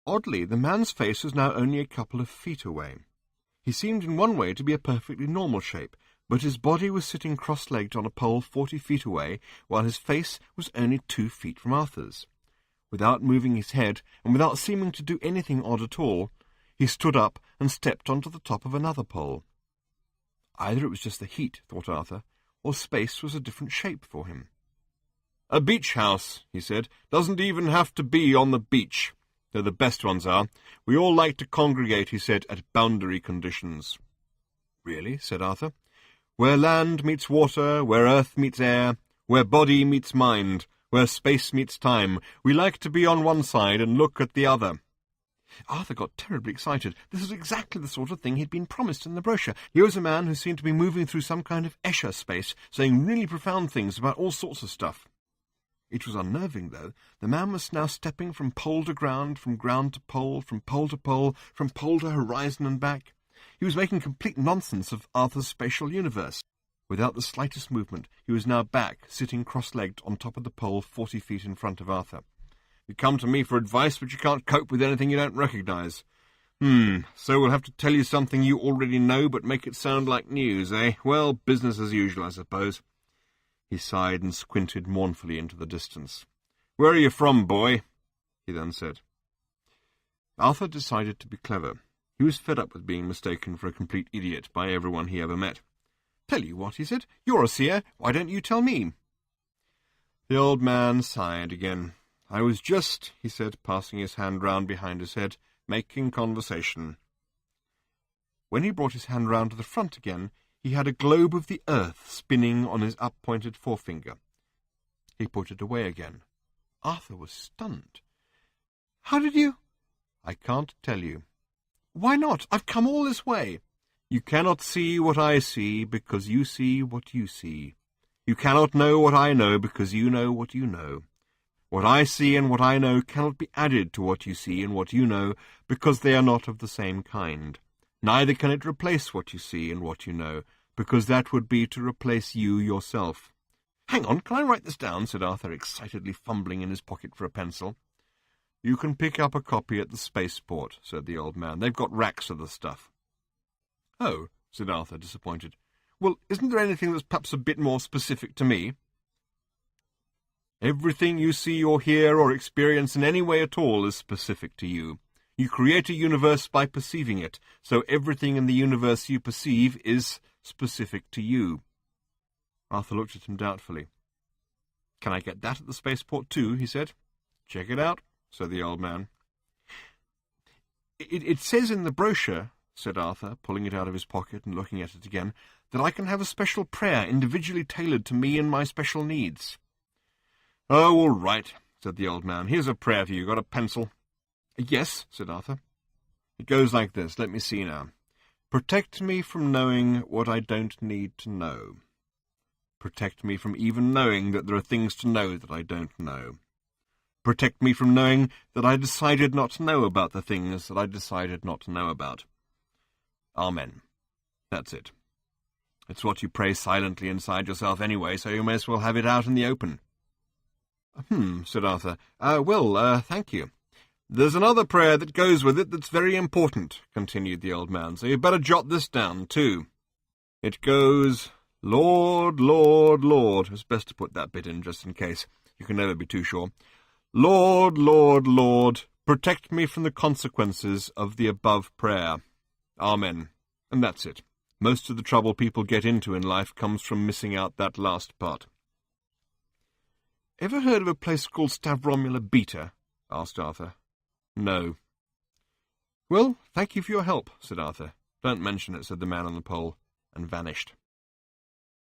Oddly, the man's face was now only a couple of feet away. He seemed in one way to be a perfectly normal shape, but his body was sitting cross-legged on a pole 40 feet away, while his face was only 2 feet from Arthur's. Without moving his head, and without seeming to do anything odd at all, he stood up and stepped onto the top of another pole. Either it was just the heat, thought Arthur, or space was a different shape for him. "A beach house," he said, "doesn't even have to be on the beach. Though the best ones are. We all like to congregate," he said, "at boundary conditions." "Really?" said Arthur. "Where land meets water, where earth meets air, where body meets mind, where space meets time. We like to be on one side and look at the other." Arthur got terribly excited. This was exactly the sort of thing he'd been promised in the brochure. Here was a man who seemed to be moving through some kind of Escher space, saying really profound things about all sorts of stuff. It was unnerving, though. The man was now stepping from pole to ground to pole, from pole to pole, from pole to horizon and back. He was making complete nonsense of Arthur's spatial universe. Without the slightest movement, he was now back, sitting cross-legged on top of the pole 40 feet in front of Arthur. "You come to me for advice, but you can't cope with anything you don't recognize. So we'll have to tell you something you already know, but make it sound like news, eh? Well, business as usual, I suppose." He sighed and squinted mournfully into the distance. "Where are you from, boy?" he then said. Arthur decided to be clever. He was fed up with being mistaken for a complete idiot by everyone he ever met. "Tell you what," he said, "you're a seer. Why don't you tell me?" The old man sighed again. "I was just," he said, passing his hand round behind his head, "making conversation." When he brought his hand round to the front again, he had a globe of the earth spinning on his up-pointed forefinger. He put it away again. Arthur was stunned. "How did you—" "I can't tell you." "Why not? I've come all this way." "You cannot see what I see, because you see what you see. You cannot know what I know, because you know what you know. What I see and what I know cannot be added to what you see and what you know, because they are not of the same kind. Neither can it replace what you see and what you know, because that would be to replace you yourself." "Hang on, can I write this down?" said Arthur, excitedly fumbling in his pocket for a pencil. "You can pick up a copy at the spaceport," said the old man. "They've got racks of the stuff." "Oh," said Arthur, disappointed. "Well, isn't there anything that's perhaps a bit more specific to me?" "Everything you see or hear or experience in any way at all is specific to you. You create a universe by perceiving it, so everything in the universe you perceive is specific to you." Arthur looked at him doubtfully. "Can I get that at the spaceport too?" he said. "Check it out," said the old man. It says in the brochure," said Arthur, pulling it out of his pocket and looking at it again, "that I can have a special prayer individually tailored to me and my special needs." "Oh, all right," said the old man. "Here's a prayer for you. Got a pencil?" "Yes," said Arthur. "It goes like this. Let me see now. Protect me from knowing what I don't need to know. Protect me from even knowing that there are things to know that I don't know. Protect me from knowing that I decided not to know about the things that I decided not to know about. Amen." That's it. It's what you pray silently inside yourself anyway, so you may as well have it out in the open. Said Arthur. Thank you. "There's another prayer that goes with it that's very important," continued the old man, "so you'd better jot this down, too. It goes, Lord, Lord, Lord. It's best to put that bit in just in case. You can never be too sure. Lord, Lord, Lord, protect me from the consequences of the above prayer. Amen. And that's it. Most of the trouble people get into in life comes from missing out that last part." "Ever heard of a place called Stavromula Beta?" asked Arthur. "No." "Well, thank you for your help," said Arthur. "Don't mention it," said the man on the pole, and vanished.